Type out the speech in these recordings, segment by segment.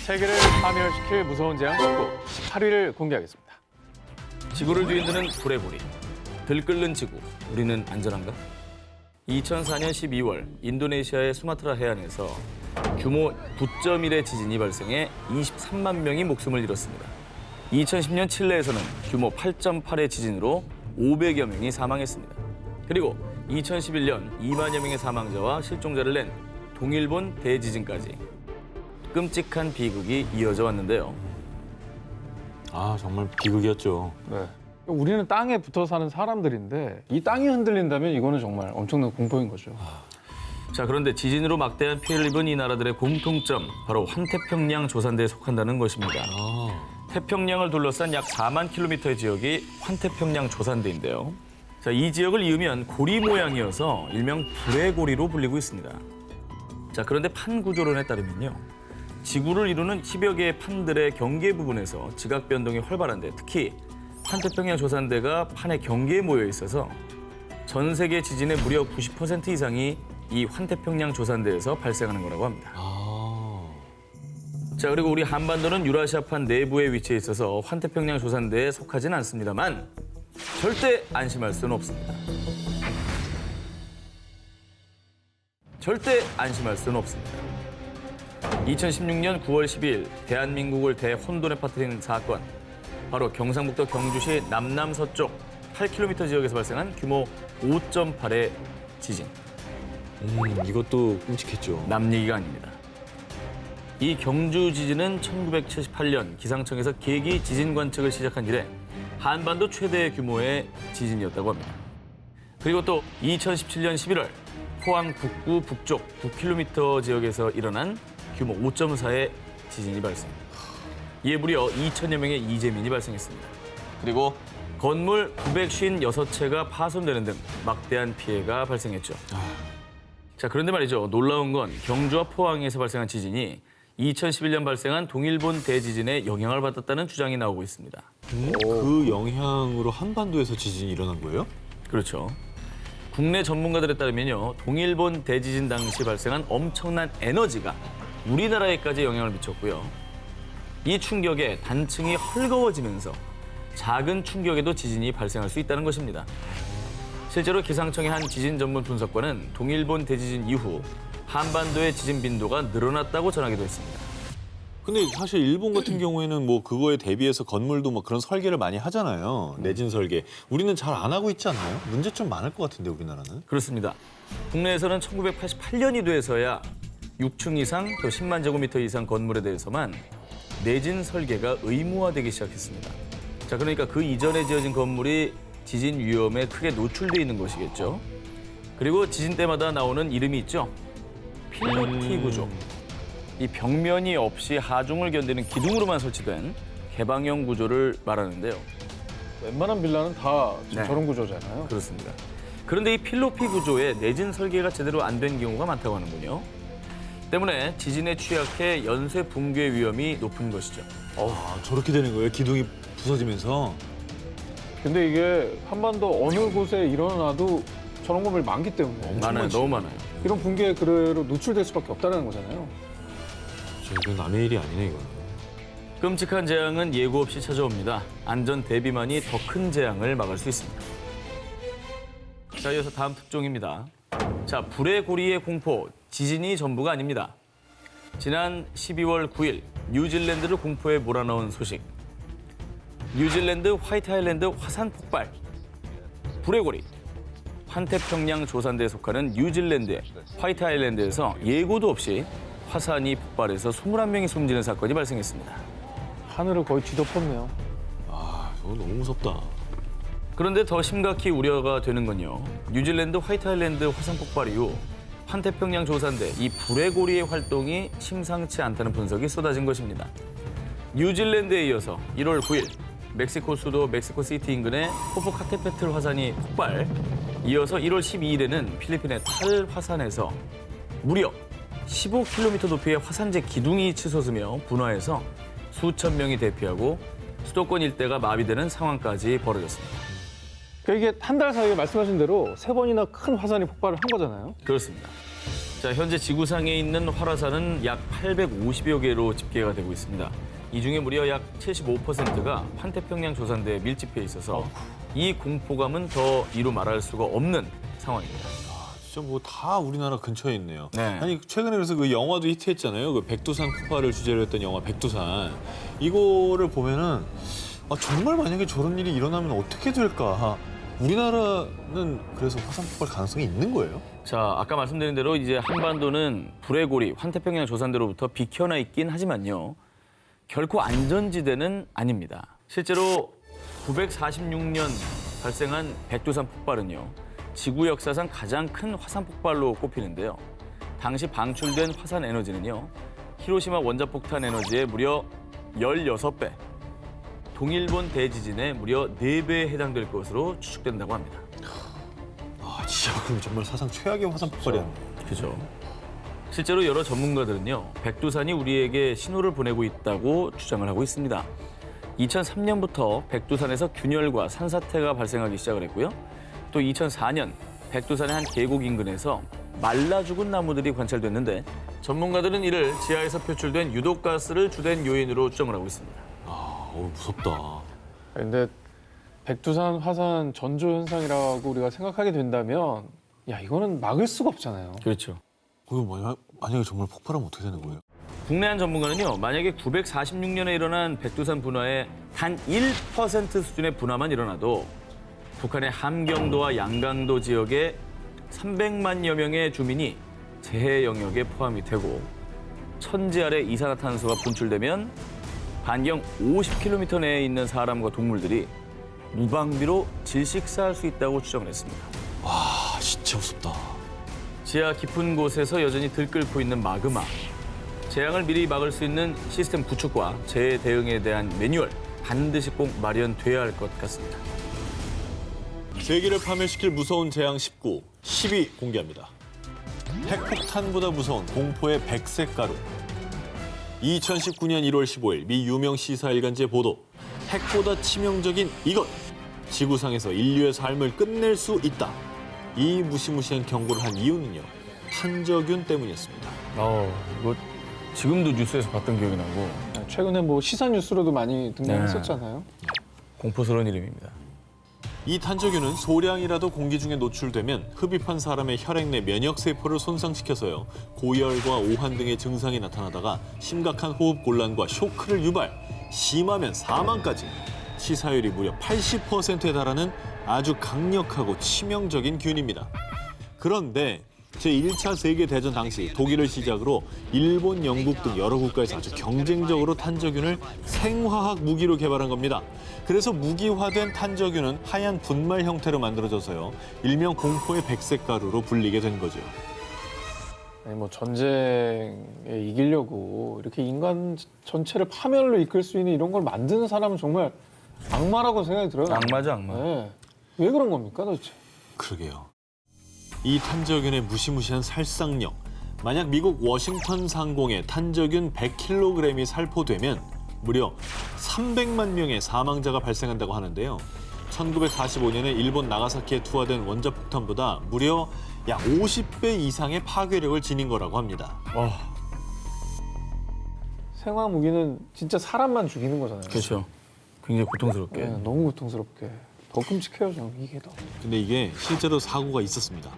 세계를 파멸시킬 무서운 재앙 18위를 공개하겠습니다. 지구를 뒤흔드는 불의 고리. 들끓는 지구, 우리는 안전한가? 2004년 12월 인도네시아의 수마트라 해안에서 규모 9.1의 지진이 발생해 23만 명이 목숨을 잃었습니다. 2010년 칠레에서는 규모 8.8의 지진으로 500여 명이 사망했습니다. 그리고 2011년 2만여 명의 사망자와 실종자를 낸 동일본 대지진까지 끔찍한 비극이 이어져 왔는데요. 아, 정말 비극이었죠. 네. 우리는 땅에 붙어 사는 사람들인데 이 땅이 흔들린다면 이거는 정말 엄청난 공포인 거죠. 자, 그런데 지진으로 막대한 피해를 입은 이 나라들의 공통점, 바로 환태평양 조산대에 속한다는 것입니다. 태평양을 둘러싼 약 4만 킬로미터의 지역이 환태평양 조산대인데요. 자, 이 지역을 이으면 고리 모양이어서 일명 불의 고리로 불리고 있습니다. 자, 그런데 판 구조론에 따르면요, 지구를 이루는 10여 개의 판들의 경계 부분에서 지각 변동이 활발한데, 특히 환태평양 조산대가 판의 경계에 모여 있어서 전 세계 지진의 무려 90% 이상이 이 환태평양 조산대에서 발생하는 거라고 합니다. 자, 그리고 우리 한반도는 유라시아판 내부에 위치해 있어서 환태평양 조산대에 속하진 않습니다만 절대 안심할 수는 없습니다. 절대 안심할 수는 없습니다. 2016년 9월 12일 대한민국을 대혼돈에 빠뜨린 사건, 바로 경상북도 경주시 남남서쪽 8km 지역에서 발생한 규모 5.8의 지진. 이것도 끔찍했죠. 남 얘기가 아닙니다. 이 경주 지진은 1978년 기상청에서 계기 지진 관측을 시작한 이래 한반도 최대 규모의 지진이었다고 합니다. 그리고 또 2017년 11월 포항 북구 북쪽 9km 지역에서 일어난 규모 5.4의 지진이 발생. 이에 무려 2천여 명의 이재민이 발생했습니다. 그리고 건물 956채가 파손되는 등 막대한 피해가 발생했죠. 자, 그런데 말이죠. 놀라운 건 경주와 포항에서 발생한 지진이 2011년 발생한 동일본 대지진에 영향을 받았다는 주장이 나오고 있습니다. 그 영향으로 한반도에서 지진이 일어난 거예요? 그렇죠. 국내 전문가들에 따르면요, 동일본 대지진 당시 발생한 엄청난 에너지가 우리나라에까지 영향을 미쳤고요. 이 충격에 단층이 헐거워지면서 작은 충격에도 지진이 발생할 수 있다는 것입니다. 실제로 기상청의 한 지진 전문 분석관은 동일본 대지진 이후 한반도의 지진 빈도가 늘어났다고 전하기도 했습니다. 근데 사실 일본 같은 경우에는 뭐 그거에 대비해서 건물도 뭐 그런 설계를 많이 하잖아요. 내진 설계. 우리는 잘 안 하고 있지 않나요? 문제 좀 많을 것 같은데, 우리나라는. 그렇습니다. 국내에서는 1988년이 돼서야 6층 이상 또 10만 제곱미터 이상 건물에 대해서만 내진 설계가 의무화되기 시작했습니다. 자, 그러니까 그 이전에 지어진 건물이 지진 위험에 크게 노출돼 있는 것이겠죠. 그리고 지진 때마다 나오는 이름이 있죠. 필로티 구조. 이 벽면이 없이 하중을 견디는 기둥으로만 설치된 개방형 구조를 말하는데요. 웬만한 빌라는 다 지금 네. 저런 구조잖아요. 그렇습니다. 그런데 이 필로피 구조에 내진 설계가 제대로 안 된 경우가 많다고 하는군요. 때문에 지진에 취약해 연쇄 붕괴 위험이 높은 것이죠. 아, 저렇게 되는 거예요? 기둥이 부서지면서? 근데 이게 한반도 어느 곳에 일어나도 저런 건물 많기 때문에 많아요, 너무 많아요. 이런 붕괴에 그대로 노출될 수밖에 없다는 거잖아요. 이건 남의 일이 아니네, 이거는. 끔찍한 재앙은 예고 없이 찾아옵니다. 안전 대비만이 더 큰 재앙을 막을 수 있습니다. 자, 이어서 다음 특종입니다. 자, 불의 고리의 공포, 지진이 전부가 아닙니다. 지난 12월 9일 뉴질랜드를 공포에 몰아넣은 소식. 뉴질랜드 화이트 아일랜드 화산 폭발. 불의 고리. 환태평양 조산대에 속하는 뉴질랜드의 화이트 아일랜드에서 예고도 없이 화산이 폭발해서 21명이 숨지는 사건이 발생했습니다. 하늘을 거의 뒤덮었네요. 아, 저거 너무 무섭다. 그런데 더 심각히 우려가 되는 건요, 뉴질랜드 화이트 아일랜드 화산 폭발 이후 환태평양 조산대 이 불의 고리의 활동이 심상치 않다는 분석이 쏟아진 것입니다. 뉴질랜드에 이어서 1월 9일 멕시코 수도 멕시코시티 인근의 포포카테페틀 화산이 폭발, 이어서 1월 12일에는 필리핀의 탈 화산에서 무려 15km 높이의 화산재 기둥이 치솟으며 분화해서 수천 명이 대피하고 수도권 일대가 마비되는 상황까지 벌어졌습니다. 그러니까 이게 한 달 사이에 말씀하신 대로 3번이나 큰 화산이 폭발을 한 거잖아요. 그렇습니다. 자, 현재 지구상에 있는 활화산은 약 850여 개로 집계가 되고 있습니다. 이 중에 무려 약 75%가 환태평양 조산대에 밀집해 있어서 이 공포감은 더 이루 말할 수가 없는 상황입니다. 진짜 뭐 다 우리나라 근처에 있네요. 네. 아니 최근에 그래서 그 영화도 히트했잖아요. 그 백두산 폭발을 주제로 했던 영화 백두산. 이거를 보면은 정말 만약에 저런 일이 일어나면 어떻게 될까? 우리나라는 그래서 화산 폭발 가능성이 있는 거예요? 자, 아까 말씀드린 대로 이제 한반도는 불의 고리, 환태평양 조산대로부터 비켜나 있긴 하지만요. 결코 안전지대는 아닙니다. 실제로 946년 발생한 백두산 폭발은요. 지구 역사상 가장 큰 화산 폭발로 꼽히는데요. 당시 방출된 화산 에너지는요. 히로시마 원자폭탄 에너지의 무려 16배, 동일본 대지진의 무려 4배에 해당될 것으로 추측된다고 합니다. 진짜 그럼 정말 사상 최악의 화산 폭발이었네. 그죠. 실제로 여러 전문가들은요, 백두산이 우리에게 신호를 보내고 있다고 주장을 하고 있습니다. 2003년부터 백두산에서 균열과 산사태가 발생하기 시작을 했고요. 또 2004년 백두산의 한 계곡 인근에서 말라 죽은 나무들이 관찰됐는데 전문가들은 이를 지하에서 표출된 유독가스를 주된 요인으로 추정을 하고 있습니다. 무섭다. 근데 백두산 화산 전조 현상이라고 우리가 생각하게 된다면 야 이거는 막을 수가 없잖아요. 그렇죠. 그거 만약에 정말 폭발하면 어떻게 되는 거예요? 국내 한 전문가는요, 만약에 946년에 일어난 백두산 분화의 단 1% 수준의 분화만 일어나도 북한의 함경도와 양강도 지역의 300만여 명의 주민이 재해 영역에 포함이 되고 천지 아래 이산화탄소가 분출되면 반경 50km 내에 있는 사람과 동물들이 무방비로 질식사할 수 있다고 추정을 했습니다. 와, 진짜 무섭다. 지하 깊은 곳에서 여전히 들끓고 있는 마그마. 재앙을 미리 막을 수 있는 시스템 구축과 재해 대응에 대한 매뉴얼 반드시 꼭 마련돼야 할 것 같습니다. 세계를 파멸시킬 무서운 재앙 19, 10위 공개합니다. 핵폭탄보다 무서운 공포의 백색 가루. 2019년 1월 15일 미 유명 시사 일간지 보도. 핵보다 치명적인 이것. 지구상에서 인류의 삶을 끝낼 수 있다. 이 무시무시한 경고를 한 이유는요. 탄저균 때문이었습니다. 이거 지금도 뉴스에서 봤던 기억이 나고 최근에 뭐 시사 뉴스로도 많이 등장했었잖아요. 공포스러운 이름입니다. 이 탄저균은 소량이라도 공기 중에 노출되면 흡입한 사람의 혈액 내 면역세포를 손상시켜서요. 고열과 오한 등의 증상이 나타나다가 심각한 호흡 곤란과 쇼크를 유발, 심하면 사망까지 치사율이 무려 80%에 달하는 아주 강력하고 치명적인 균입니다. 그런데 제1차 세계대전 당시 독일을 시작으로 일본, 영국 등 여러 국가에서 아주 경쟁적으로 탄저균을 생화학 무기로 개발한 겁니다. 그래서 무기화된 탄저균은 하얀 분말 형태로 만들어져서요. 일명 공포의 백색 가루로 불리게 된 거죠. 아니 뭐 전쟁에 이기려고 이렇게 인간 전체를 파멸로 이끌 수 있는 이런 걸 만드는 사람은 정말 악마라고 생각이 들어요. 악마죠, 악마. 네. 왜 그런 겁니까 도대체? 그러게요. 이 탄저균의 무시무시한 살상력. 만약 미국 워싱턴 상공에 탄저균 100kg이 살포되면 무려 300만 명의 사망자가 발생한다고 하는데요. 1945년에 일본 나가사키에 투하된 원자폭탄보다 무려 약 50배 이상의 파괴력을 지닌 거라고 합니다. 생화 무기는 진짜 사람만 죽이는 거잖아요. 그렇죠. 굉장히 고통스럽게. 네, 너무 고통스럽게. 더 끔찍해요, 저는 이게 더. 근데 이게 실제로 사고가 있었습니다.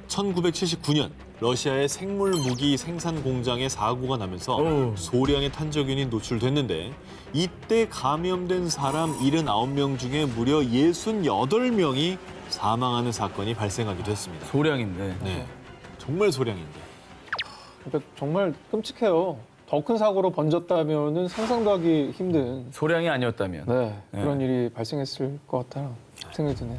1979년 러시아의 생물 무기 생산 공장에 사고가 나면서 소량의 탄저균이 노출됐는데 이때 감염된 사람 79명 중에 무려 68명이 사망하는 사건이 발생하기도 했습니다. 소량인데. 네, 정말 소량인데. 그러니까 정말 끔찍해요. 더 큰 사고로 번졌다면은 상상도 하기 힘든 소량이 아니었다면. 그런 일이 발생했을 것 같다는 생각이 드네요.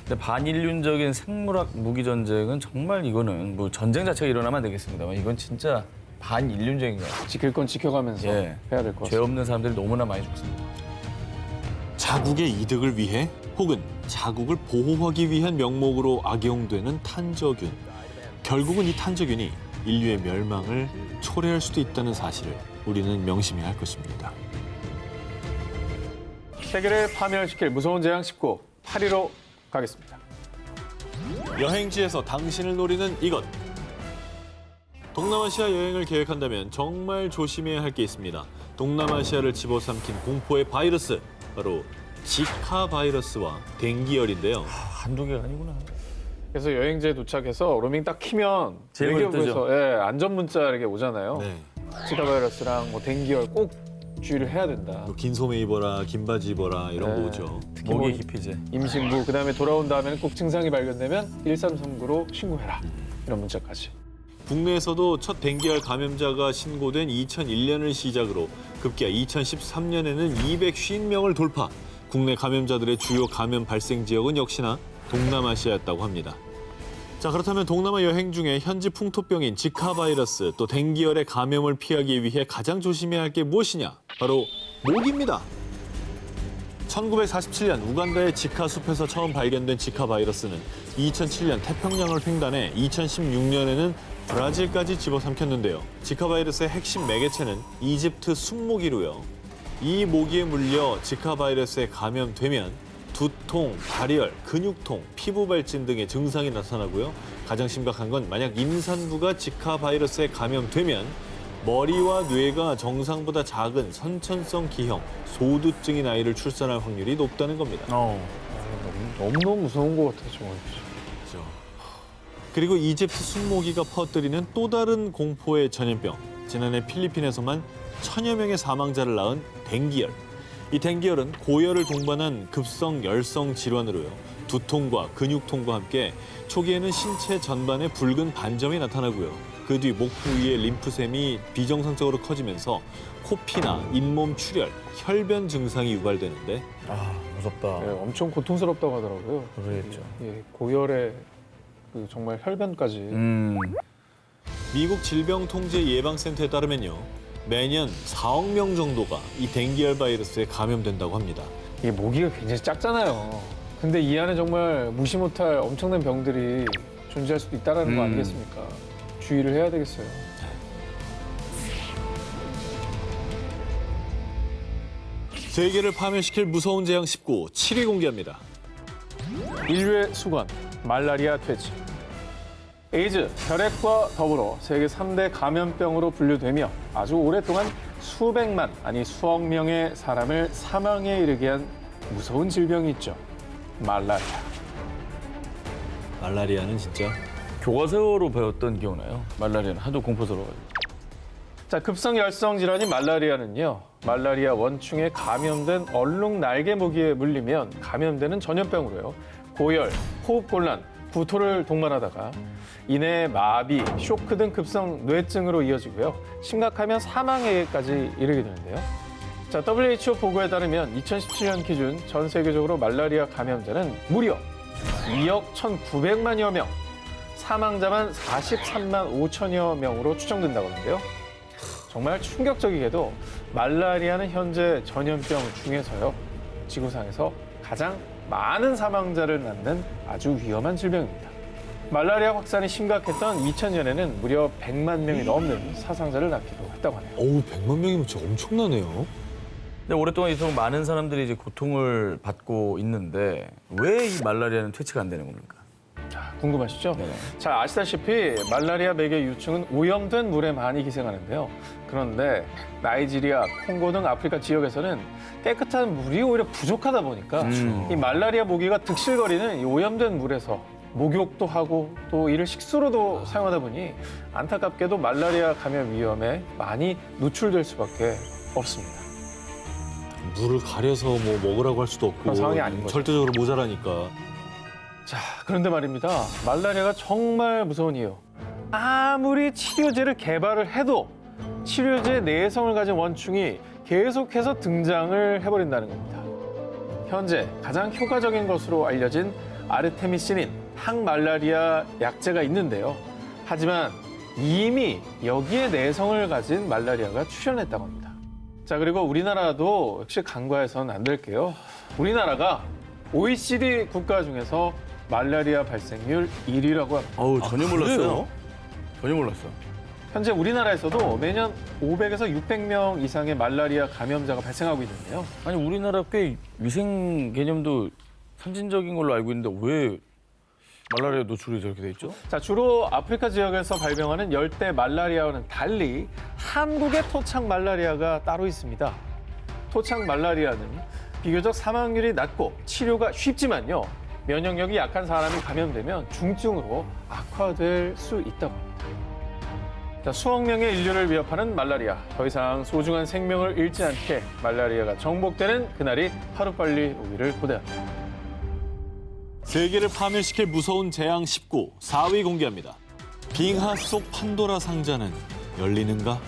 근데 반인륜적인 생물학 무기 전쟁은 정말 이거는 뭐 전쟁 자체가 일어나면 안 되겠습니다만 이건 진짜 반인륜적인 것 같아요. 지킬 건 지켜가면서 예. 해야 될 것 죄 같습니다. 없는 사람들이 너무나 많이 죽습니다. 자국의 이득을 위해 혹은 자국을 보호하기 위한 명목으로 악용되는 탄저균. 결국은 이 탄저균이 인류의 멸망을 초래할 수도 있다는 사실을 우리는 명심해야 할 것입니다. 세계를 파멸시킬 무서운 재앙 19, 8위로 가겠습니다. 여행지에서 당신을 노리는 이것. 동남아시아 여행을 계획한다면 정말 조심해야 할 게 있습니다. 동남아시아를 집어삼킨 공포의 바이러스, 바로 지카 바이러스와 댕기열인데요. 한두 개가 아니구나. 그래서 여행지에 도착해서 로밍 딱 키면 제일 먼저 뜨죠. 외교부에서 안전 문자 이렇게 오잖아요. 네. 지카 바이러스랑 뭐 댕기열 꼭 주의를 해야 된다. 뭐 긴 소매 입어라, 긴 바지 입어라 이런 네. 거 오죠. 특히 목이 뭐 깊이제. 임신부 그다음에 돌아온 다음에는 꼭 증상이 발견되면 1339로 신고해라. 이런 문자까지. 국내에서도 첫 댕기열 감염자가 신고된 2001년을 시작으로 급기야 2013년에는 250명을 돌파. 국내 감염자들의 주요 감염 발생 지역은 역시나 동남아시아였다고 합니다. 자, 그렇다면 동남아 여행 중에 현지 풍토병인 지카 바이러스 또 댕기열의 감염을 피하기 위해 가장 조심해야 할 게 무엇이냐? 바로 모기입니다. 1947년 우간다의 지카 숲에서 처음 발견된 지카 바이러스는 2007년 태평양을 횡단해 2016년에는 브라질까지 집어삼켰는데요. 지카 바이러스의 핵심 매개체는 이집트 숲모기로요. 이 모기에 물려 지카 바이러스에 감염되면 두통, 발열, 근육통, 피부 발진 등의 증상이 나타나고요. 가장 심각한 건 만약 임산부가 지카 바이러스에 감염되면 머리와 뇌가 정상보다 작은 선천성 기형, 소두증인 아이를 출산할 확률이 높다는 겁니다. 너무너무 무서운 것 같아요, 정말. 그렇죠. 그리고 이집트 숲모기가 퍼뜨리는 또 다른 공포의 전염병. 지난해 필리핀에서만 1000여 명의 사망자를 낳은 댕기열. 이 댕기열은 고열을 동반한 급성 열성 질환으로요. 두통과 근육통과 함께 초기에는 신체 전반에 붉은 반점이 나타나고요. 그 뒤 목 부위의 림프샘이 비정상적으로 커지면서 코피나 잇몸 출혈, 혈변 증상이 유발되는데 아, 무섭다. 네, 엄청 고통스럽다고 하더라고요. 그러겠죠. 예, 고열에 그 정말 혈변까지. 미국 질병통제예방센터에 따르면요. 매년 4억 명 정도가 이 댕기열 바이러스에 감염된다고 합니다. 이게 모기가 굉장히 작잖아요. 근데 이 안에 정말 무시 못할 엄청난 병들이 존재할 수도 있다는 거 아니겠습니까? 주의를 해야 되겠어요. 세계를 파멸시킬 무서운 재앙 19, 7위 공개합니다. 인류의 수건, 말라리아 퇴치. 에이즈, 혈액과 더불어 세계 3대 감염병으로 분류되며 아주 오랫동안 수백만, 아니 수억 명의 사람을 사망에 이르게 한 무서운 질병이 있죠. 말라리아. 말라리아는 진짜 교과서로 배웠던 기억나요. 말라리아는 하도 공포스러워가지고. 자, 급성열성 질환인 말라리아는요. 말라리아 원충에 감염된 얼룩 날개 모기에 물리면 감염되는 전염병으로요. 고열, 호흡곤란, 구토를 동반하다가 이내 마비, 쇼크 등 급성 뇌증으로 이어지고요. 심각하면 사망에까지 이르게 되는데요. 자, WHO 보고에 따르면 2017년 기준 전 세계적으로 말라리아 감염자는 무려 2억 1,900만여 명, 사망자만 43만 5천여 명으로 추정된다고 하는데요. 정말 충격적이게도 말라리아는 현재 전염병 중에서요. 지구상에서 가장 많은 사망자를 낳는 아주 위험한 질병입니다. 말라리아 확산이 심각했던 2000년에는 무려 100만 명이 넘는 사상자를 낳기도 했다고 하네요. 어우 100만 명이면 진짜 엄청나네요. 근데 오랫동안 있어서 많은 사람들이 이제 고통을 받고 있는데 왜 이 말라리아는 퇴치가 안 되는 겁니까? 자, 궁금하시죠? 네네. 자, 아시다시피 말라리아 매개 유충은 오염된 물에 많이 기생하는데요. 그런데 나이지리아, 콩고 등 아프리카 지역에서는 깨끗한 물이 오히려 부족하다 보니까 이 말라리아 모기가 득실거리는 이 오염된 물에서 목욕도 하고 또 이를 식수로도 사용하다 보니 안타깝게도 말라리아 감염 위험에 많이 노출될 수밖에 없습니다. 물을 가려서 뭐 먹으라고 할 수도 없고 그런 상황이 아닌 거죠. 절대적으로 모자라니까. 자, 그런데 말입니다. 말라리아가 정말 무서운 이유. 아무리 치료제를 개발을 해도 치료제 내성을 가진 원충이 계속해서 등장을 해버린다는 겁니다. 현재 가장 효과적인 것으로 알려진 아르테미신인 항말라리아 약제가 있는데요. 하지만 이미 여기에 내성을 가진 말라리아가 출현했다고 합니다. 자, 그리고 우리나라도 역시 간과해서는 안 될게요. 우리나라가 OECD 국가 중에서 말라리아 발생률 1위라고 합니다. 어우, 전혀 몰랐어요. 그래요? 전혀 몰랐어. 현재 우리나라에서도 매년 500에서 600명 이상의 말라리아 감염자가 발생하고 있는데요. 아니, 우리나라 꽤 위생 개념도 선진적인 걸로 알고 있는데 왜 말라리아 노출이 저렇게 돼 있죠? 자, 주로 아프리카 지역에서 발병하는 열대 말라리아와는 달리 한국의 토착 말라리아가 따로 있습니다. 토착 말라리아는 비교적 사망률이 낮고 치료가 쉽지만요. 면역력이 약한 사람이 감염되면 중증으로 악화될 수 있다고 합니다. 자, 수억 명의 인류를 위협하는 말라리아. 더 이상 소중한 생명을 잃지 않게 말라리아가 정복되는 그날이 하루빨리 오기를 고대합니다. 세계를 파멸시킬 무서운 재앙 19, 4위 공개합니다. 빙하 속 판도라 상자는 열리는가?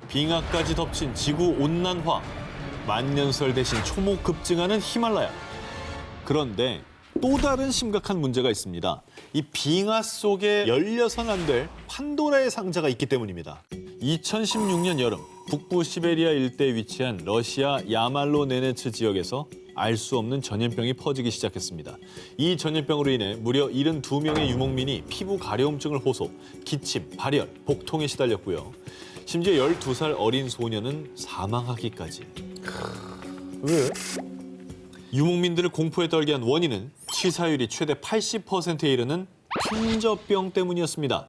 빙하까지 덮친 지구 온난화, 만년설 대신 초목 급증하는 히말라야. 그런데 또 다른 심각한 문제가 있습니다. 이 빙하 속에 열려선 안 될 판도라의 상자가 있기 때문입니다. 2016년 여름 북부 시베리아 일대에 위치한 러시아 야말로 네네츠 지역에서 알 수 없는 전염병이 퍼지기 시작했습니다. 이 전염병으로 인해 무려 72명의 유목민이 피부 가려움증을 호소, 기침, 발열, 복통에 시달렸고요. 심지어 12살 어린 소년은 사망하기까지. 왜? 유목민들을 공포에 떨게 한 원인은 치사율이 최대 80%에 이르는 탄저병 때문이었습니다.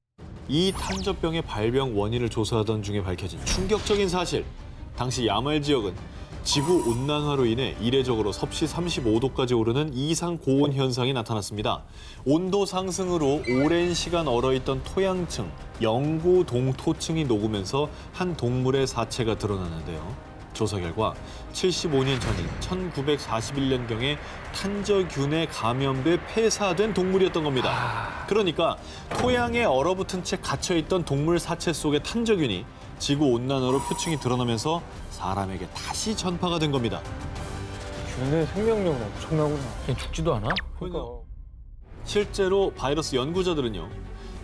이 탄저병의 발병 원인을 조사하던 중에 밝혀진 충격적인 사실. 당시 야말 지역은 지구 온난화로 인해 이례적으로 섭씨 35도까지 오르는 이상 고온 현상이 나타났습니다. 온도 상승으로 오랜 시간 얼어있던 토양층, 영구동토층이 녹으면서 한 동물의 사체가 드러났는데요. 조사 결과 75년 전인 1941년경에 탄저균에 감염돼 폐사된 동물이었던 겁니다. 그러니까 토양에 얼어붙은 채 갇혀있던 동물 사체 속의 탄저균이 지구온난화로 표층이 드러나면서 사람에게 다시 전파가 된 겁니다. 균의 생명력은 엄청나구나. 그냥 죽지도 않아? 그러니까. 실제로 바이러스 연구자들은요.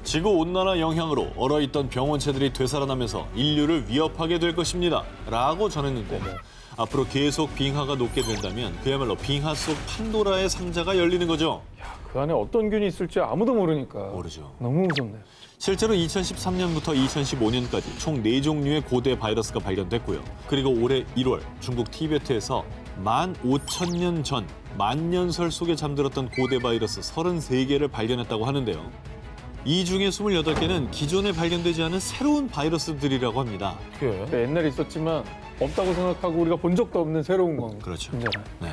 지구온난화 영향으로 얼어있던 병원체들이 되살아나면서 인류를 위협하게 될 것입니다. 라고 전했는데 앞으로 계속 빙하가 녹게 된다면 그야말로 빙하 속 판도라의 상자가 열리는 거죠. 야, 그 안에 어떤 균이 있을지 아무도 모르니까. 모르죠. 너무 무섭네. 실제로 2013년부터 2015년까지 총 4종류의 고대 바이러스가 발견됐고요. 그리고 올해 1월 중국 티베트에서 15,000년 전 만년설 속에 잠들었던 고대 바이러스 33개를 발견했다고 하는데요. 이 중에 28개는 기존에 발견되지 않은 새로운 바이러스들이라고 합니다. 그러니까 옛날에 있었지만 없다고 생각하고 우리가 본 적도 없는 새로운 건. 그렇죠. 진짜로. 네.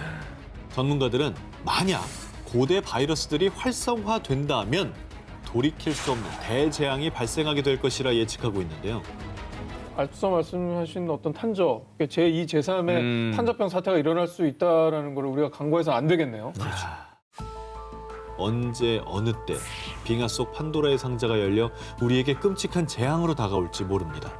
전문가들은 만약 고대 바이러스들이 활성화된다면 돌이킬 수 없는 대재앙이 발생하게 될 것이라 예측하고 있는데요. 앞서 말씀하신 어떤 탄저, 제2, 제3의 탄저병 사태가 일어날 수 있다는 걸 우리가 간과해서는 안 되겠네요. 언제 어느 때 빙하 속 판도라의 상자가 열려 우리에게 끔찍한 재앙으로 다가올지 모릅니다.